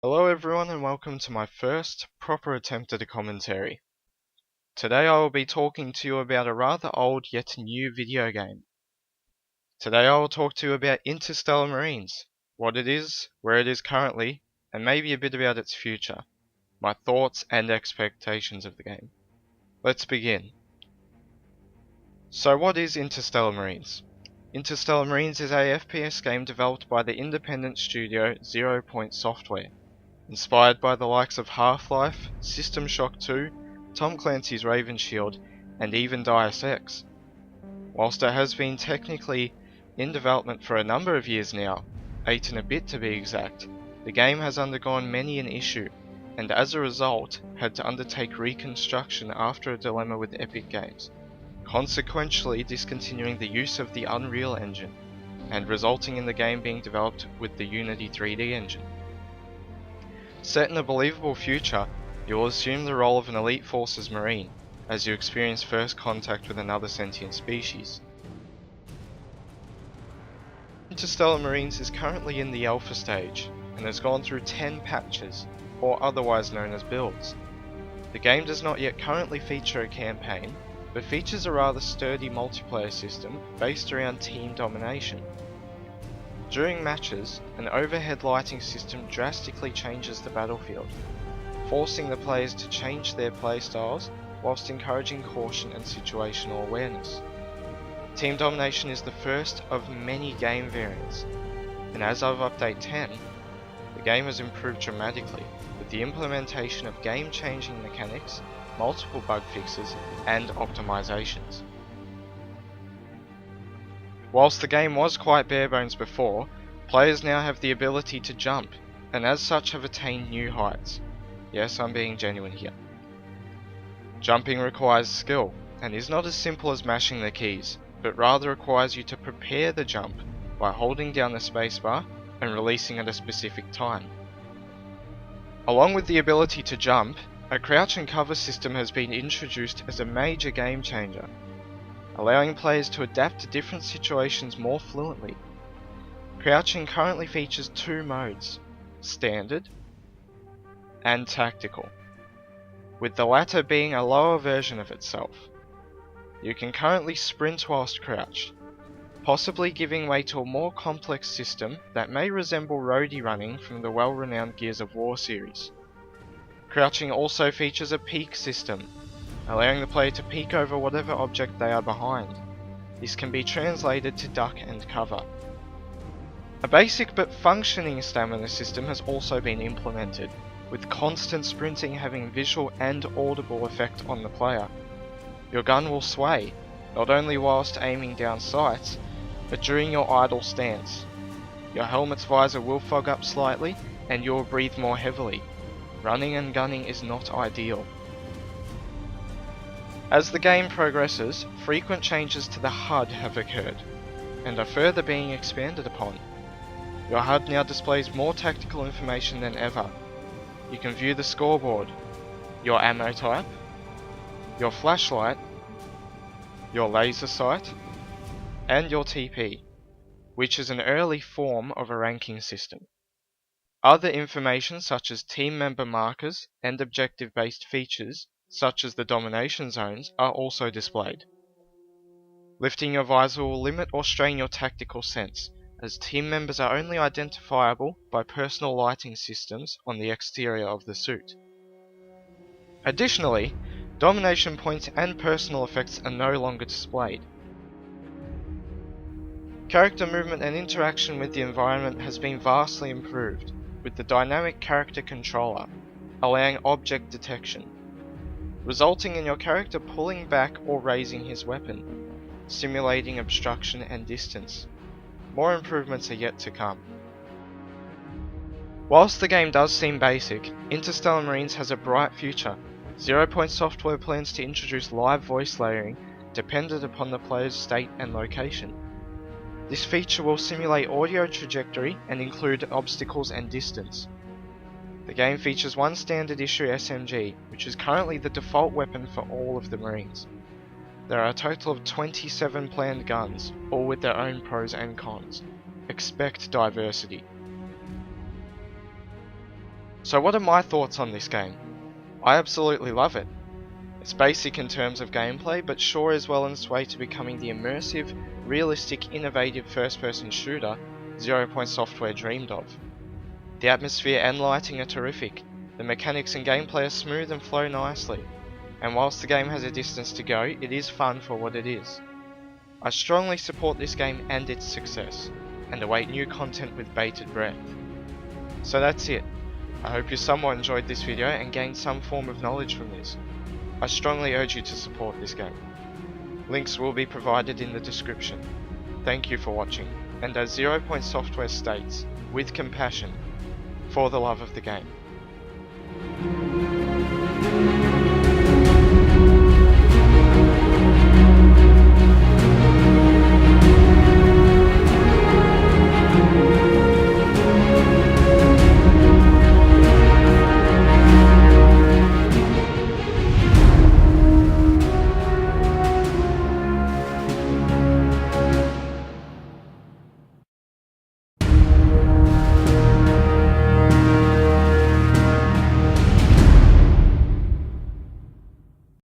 Hello everyone and welcome to my first proper attempt at a commentary. Today I will be talking to you about a rather old yet new video game. Today I will talk to you about Interstellar Marines, what it is, where it is currently, and maybe a bit about its future, my thoughts and expectations of the game. Let's begin. So what is Interstellar Marines? Interstellar Marines is a FPS game developed by the independent studio 0 Point Software. Inspired by the likes of Half-Life, System Shock 2, Tom Clancy's Raven Shield, and even Deus Ex. Whilst it has been technically in development for a number of years now, 8 and a bit to be exact, the game has undergone many an issue, and as a result had to undertake reconstruction after a dilemma with Epic Games, consequentially discontinuing the use of the Unreal Engine, and resulting in the game being developed with the Unity 3D engine. Set in a believable future, you will assume the role of an elite forces marine, as you experience first contact with another sentient species. Interstellar Marines is currently in the alpha stage, and has gone through 10 patches, or otherwise known as builds. The game does not yet currently feature a campaign, but features a rather sturdy multiplayer system based around team domination. During matches, an overhead lighting system drastically changes the battlefield, forcing the players to change their playstyles whilst encouraging caution and situational awareness. Team domination is the first of many game variants, and as of Update 10, the game has improved dramatically with the implementation of game-changing mechanics, multiple bug fixes, and optimizations. Whilst the game was quite bare bones before, players now have the ability to jump, and as such have attained new heights. Yes, I'm being genuine here. Jumping requires skill, and is not as simple as mashing the keys, but rather requires you to prepare the jump by holding down the spacebar and releasing at a specific time. Along with the ability to jump, a crouch and cover system has been introduced as a major game changer, allowing players to adapt to different situations more fluently. Crouching currently features two modes, Standard and Tactical, with the latter being a lower version of itself. You can currently sprint whilst crouched, possibly giving way to a more complex system that may resemble roadie running from the well-renowned Gears of War series. Crouching also features a peek system, allowing the player to peek over whatever object they are behind. This can be translated to duck and cover. A basic but functioning stamina system has also been implemented, with constant sprinting having visual and audible effect on the player. Your gun will sway, not only whilst aiming down sights, but during your idle stance. Your helmet's visor will fog up slightly, and you will breathe more heavily. Running and gunning is not ideal. As the game progresses, frequent changes to the HUD have occurred, and are further being expanded upon. Your HUD now displays more tactical information than ever. You can view the scoreboard, your ammo type, your flashlight, your laser sight, and your TP, which is an early form of a ranking system. Other information such as team member markers and objective-based features such as the domination zones, are also displayed. Lifting your visor will limit or strain your tactical sense, as team members are only identifiable by personal lighting systems on the exterior of the suit. Additionally, domination points and personal effects are no longer displayed. Character movement and interaction with the environment has been vastly improved, with the dynamic character controller, allowing object detection, resulting in your character pulling back or raising his weapon, simulating obstruction and distance. More improvements are yet to come. Whilst the game does seem basic, Interstellar Marines has a bright future. 0 Point Software plans to introduce live voice layering dependent upon the player's state and location. This feature will simulate audio trajectory and include obstacles and distance. The game features one standard issue SMG, which is currently the default weapon for all of the Marines. There are a total of 27 planned guns, all with their own pros and cons. Expect diversity. So what are my thoughts on this game? I absolutely love it. It's basic in terms of gameplay, but sure is well on its way to becoming the immersive, realistic, innovative first-person shooter Zero Point Software dreamed of. The atmosphere and lighting are terrific, the mechanics and gameplay are smooth and flow nicely, and whilst the game has a distance to go, it is fun for what it is. I strongly support this game and its success, and await new content with bated breath. So that's it. I hope you somewhat enjoyed this video and gained some form of knowledge from this. I strongly urge you to support this game. Links will be provided in the description. Thank you for watching, and as 0 Point Software states, with compassion, for the love of the game.